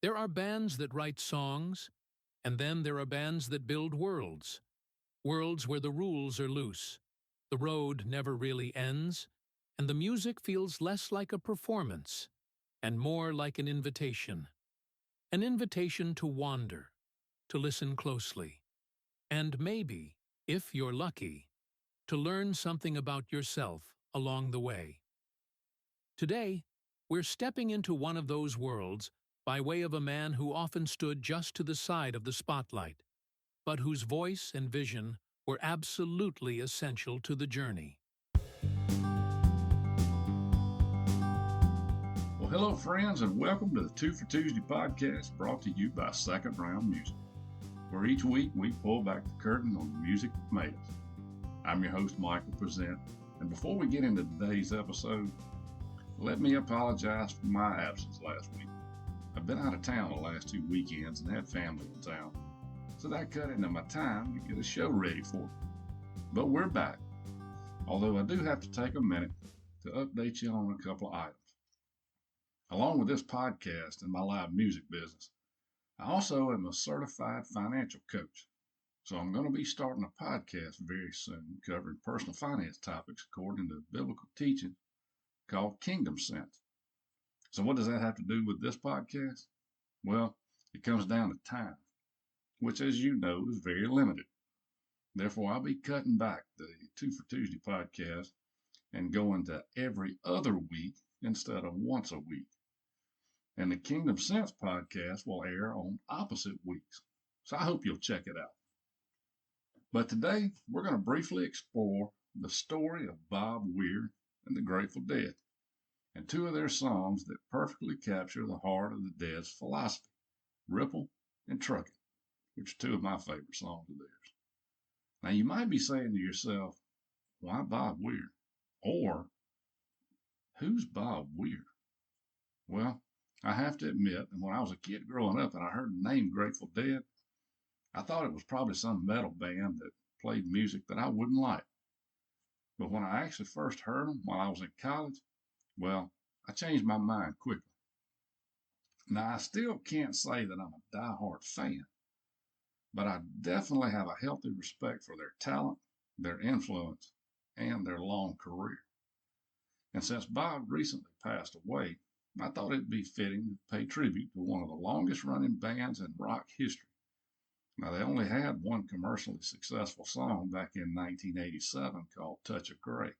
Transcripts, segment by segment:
There are bands that write songs, and then there are bands that build worlds. Worlds where the rules are loose, the road never really ends, and the music feels less like a performance and more like an invitation. An invitation to wander, to listen closely, and maybe, if you're lucky, to learn something about yourself along the way. Today, we're stepping into one of those worlds by way of a man who often stood just to the side of the spotlight, but whose voice and vision were absolutely essential to the journey. Well, hello, friends, and welcome to the Two for Tuesday podcast brought to you by Second Round Music, where each week we pull back the curtain on the music that made us. I'm your host, Michael Present, and before we get into today's episode, let me apologize for my absence last week. I've been out of town the last 2 weekends and had family in town, so that cut into my time to get a show ready for me. But we're back, although I do have to take a minute to update you on a couple of items. Along with this podcast and my live music business, I also am a certified financial coach. So I'm going to be starting a podcast very soon covering personal finance topics according to biblical teaching called Kingdom Sense. So what does that have to do with this podcast? Well, it comes down to time, which as you know is very limited. Therefore, I'll be cutting back the Two for Tuesday podcast and going to every other week instead of once a week. And the Kingdom Sense podcast will air on opposite weeks. So I hope you'll check it out. But today, we're going to briefly explore the story of Bob Weir and the Grateful Dead, and two of their songs that perfectly capture the heart of the Dead's philosophy, Ripple and Truckin, which are two of my favorite songs of theirs. Now, you might be saying to yourself, why Bob Weir? Or, who's Bob Weir? Well, I have to admit that when I was a kid growing up and I heard the name Grateful Dead, I thought it was probably some metal band that played music that I wouldn't like. But when I actually first heard them while I was in college, well, I changed my mind quickly. Now, I still can't say that I'm a diehard fan, but I definitely have a healthy respect for their talent, their influence, and their long career. And since Bob recently passed away, I thought it'd be fitting to pay tribute to one of the longest running bands in rock history. Now, they only had one commercially successful song back in 1987 called Touch of Grey.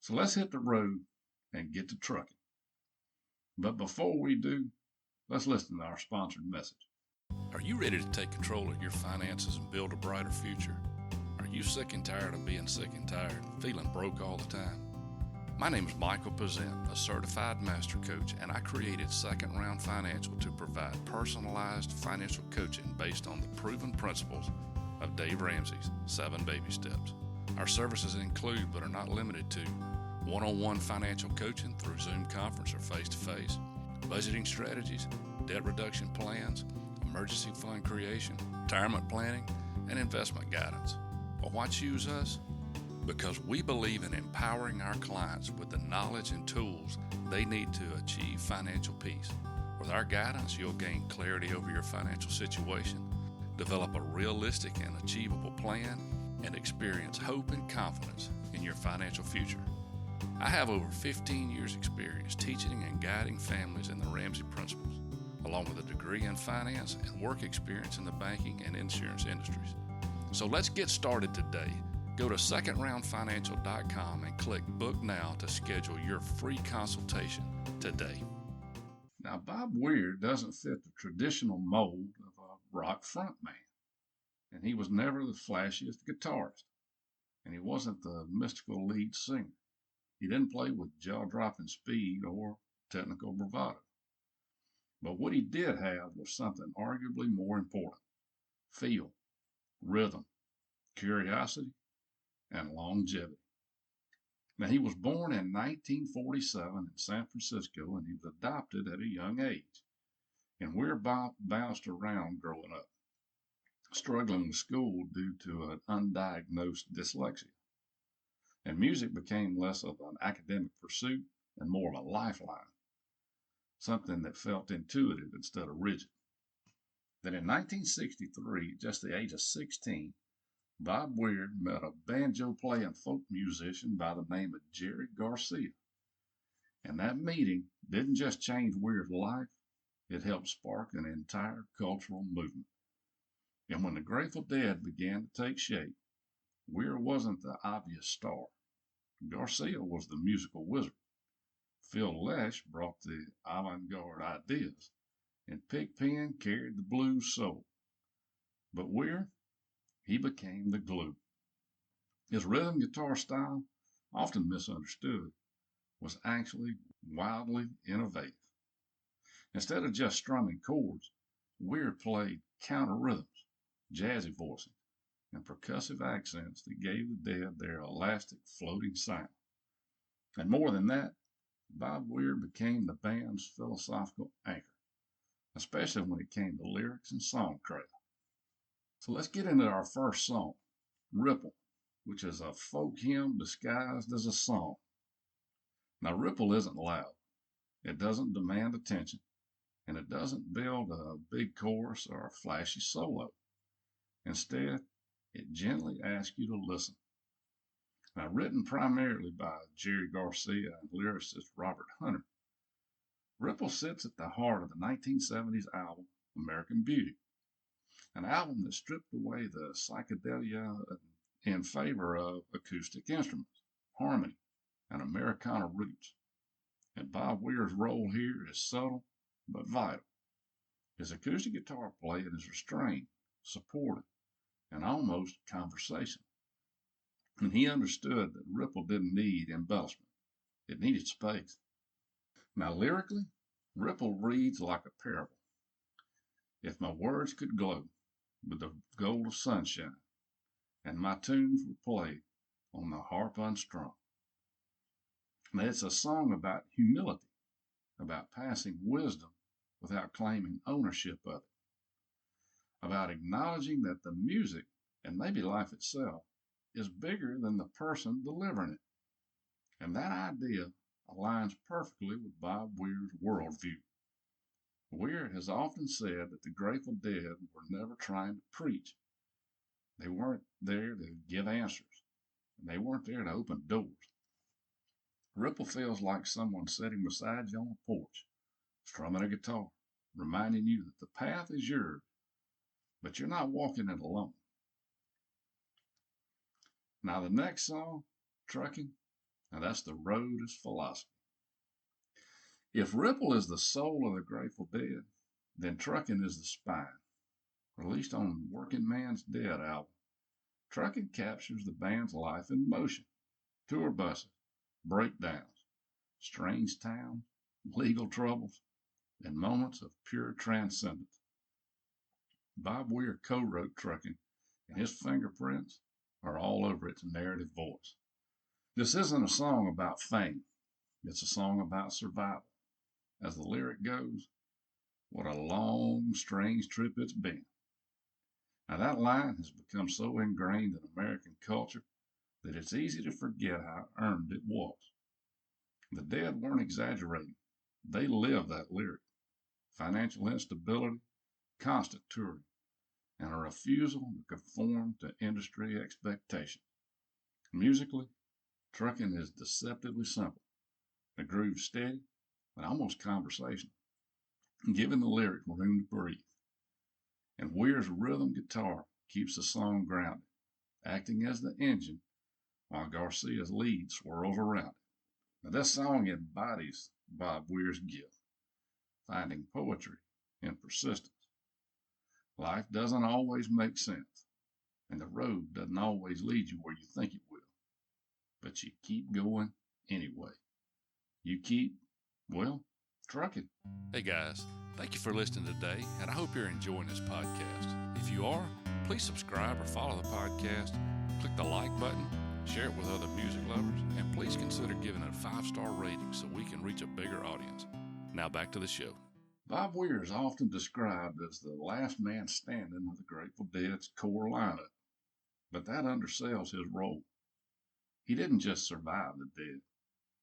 So let's hit the road and get to trucking. But before we do, let's listen to our sponsored message. Are you ready to take control of your finances and build a brighter future? Are you sick and tired of being sick and tired, feeling broke all the time? My name is Michael Present, a certified master coach, and I created Second Round Financial to provide personalized financial coaching based on the proven principles of Dave Ramsey's 7 Baby Steps. Our services include, but are not limited to, one-on-one financial coaching through Zoom conference or face-to-face, budgeting strategies, debt reduction plans, emergency fund creation, retirement planning, and investment guidance. Well, why choose us? Because we believe in empowering our clients with the knowledge and tools they need to achieve financial peace. With our guidance, you'll gain clarity over your financial situation, develop a realistic and achievable plan, and experience hope and confidence in your financial future. I have over 15 years' experience teaching and guiding families in the Ramsey Principles, along with a degree in finance and work experience in the banking and insurance industries. So let's get started today. Go to secondroundfinancial.com and click Book Now to schedule your free consultation today. Now, Bob Weir doesn't fit the traditional mold of a rock frontman, and he was never the flashiest guitarist, and he wasn't the mystical lead singer. He didn't play with jaw-dropping speed or technical bravado. But what he did have was something arguably more important: feel, rhythm, curiosity, and longevity. Now, he was born in 1947 in San Francisco, and he was adopted at a young age. And Weir bounced around growing up, struggling with school due to an undiagnosed dyslexia. And music became less of an academic pursuit and more of a lifeline. something that felt intuitive instead of rigid. Then in 1963, just the age of 16, Bob Weir met a banjo-playing folk musician by the name of Jerry Garcia. And that meeting didn't just change Weir's life, it helped spark an entire cultural movement. And when the Grateful Dead began to take shape, Weir wasn't the obvious star. Garcia was the musical wizard. Phil Lesh brought the avant-garde ideas, and Pigpen carried the blues soul. But Weir, he became the glue. His rhythm guitar style, often misunderstood, was actually wildly innovative. Instead of just strumming chords, Weir played counter rhythms, jazzy voicing, and percussive accents that gave the Dead their elastic floating sound. And more than that, Bob Weir became the band's philosophical anchor, especially when it came to lyrics and songcraft. So let's get into our first song, Ripple, which is a folk hymn disguised as a song. Now, Ripple isn't loud, it doesn't demand attention, and it doesn't build a big chorus or a flashy solo. Instead, it gently asks you to listen. Now, written primarily by Jerry Garcia and lyricist Robert Hunter, Ripple sits at the heart of the 1970s album American Beauty, an album that stripped away the psychedelia in favor of acoustic instruments, harmony, and Americana roots. And Bob Weir's role here is subtle but vital. His acoustic guitar playing is restrained, supportive, and almost conversational. And he understood that Ripple didn't need embellishment. It needed space. Now, lyrically, Ripple reads like a parable. If my words could glow with the gold of sunshine, and my tunes were played on the harp unstrung. Now, it's a song about humility, about passing wisdom without claiming ownership of it, about acknowledging that the music, and maybe life itself, is bigger than the person delivering it. And that idea aligns perfectly with Bob Weir's worldview. Weir has often said that the Grateful Dead were never trying to preach. They weren't there to give answers, and they weren't there to open doors. Ripple feels like someone sitting beside you on a porch, strumming a guitar, reminding you that the path is yours, but you're not walking it alone. Now, the next song, Truckin, now that's The Road is Philosophy. If Ripple is the soul of the Grateful Dead, then Truckin is the spine. Released on Working Man's Dead album, Truckin captures the band's life in motion. Tour buses, breakdowns, strange towns, legal troubles, and moments of pure transcendence. Bob Weir co-wrote Truckin, and his fingerprints are all over its narrative voice. This isn't a song about fame. It's a song about survival. As the lyric goes, what a long, strange trip it's been. Now, that line has become so ingrained in American culture that it's easy to forget how earned it was. The Dead weren't exaggerating. They lived that lyric. Financial instability, constant touring, and a refusal to conform to industry expectations. Musically, Truckin is deceptively simple. The groove steady and almost conversational, giving the lyric room to breathe. And Weir's rhythm guitar keeps the song grounded, acting as the engine while Garcia's lead swirls around it. Now, this song embodies Bob Weir's gift, finding poetry in persistence. Life doesn't always make sense, and the road doesn't always lead you where you think it will. But you keep going anyway. You keep, well, trucking. Hey guys, thank you for listening today, and I hope you're enjoying this podcast. If you are, please subscribe or follow the podcast, click the like button, share it with other music lovers, and please consider giving it a 5-star rating so we can reach a bigger audience. Now back to the show. Bob Weir is often described as the last man standing of the Grateful Dead's core lineup, but that undersells his role. He didn't just survive the Dead,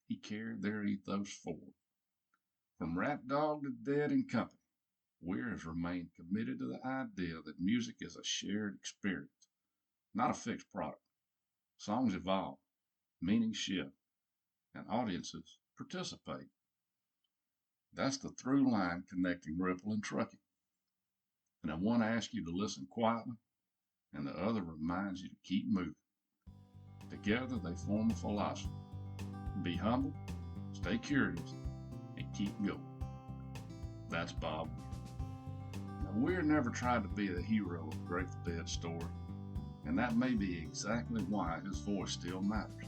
he carried their ethos forward. From Rat Dog to Dead and Company, Weir has remained committed to the idea that music is a shared experience, not a fixed product. Songs evolve, meanings shift, and audiences participate. That's the through line connecting Ripple and Truckin. And one asks you to listen quietly, and the other reminds you to keep moving. Together they form a philosophy. Be humble, stay curious, and keep going. That's Bob Weir. Now, Weir never tried to be the hero of the Grateful Dead story, and that may be exactly why his voice still matters.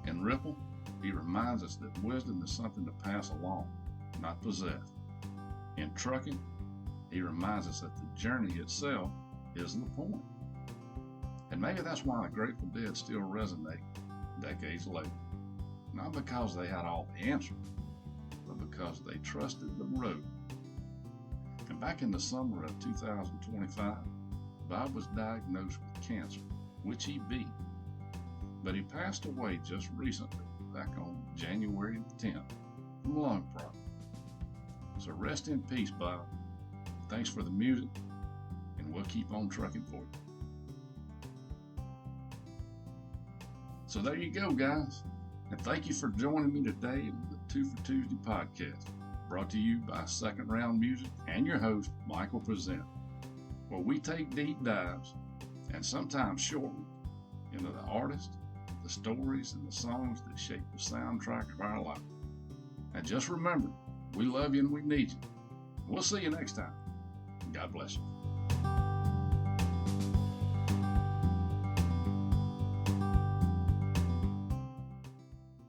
In Ripple, he reminds us that wisdom is something to pass along, not possess. In Truckin, he reminds us that the journey itself is the point. And maybe that's why the Grateful Dead still resonate decades later. Not because they had all the answers, but because they trusted the road. And back in the summer of 2025, Bob was diagnosed with cancer, which he beat. But he passed away just recently, back on January 10th, from lung problem. So rest in peace, Bob. Thanks for the music, and we'll keep on trucking for you. So there you go, guys. And thank you for joining me today in the 2 for Tuesday podcast, brought to you by Second Round Music and your host, Michael Present, where we take deep dives, and sometimes short ones, into the artists, the stories, and the songs that shape the soundtrack of our life. And just remember, we love you and we need you. We'll see you next time. God bless you.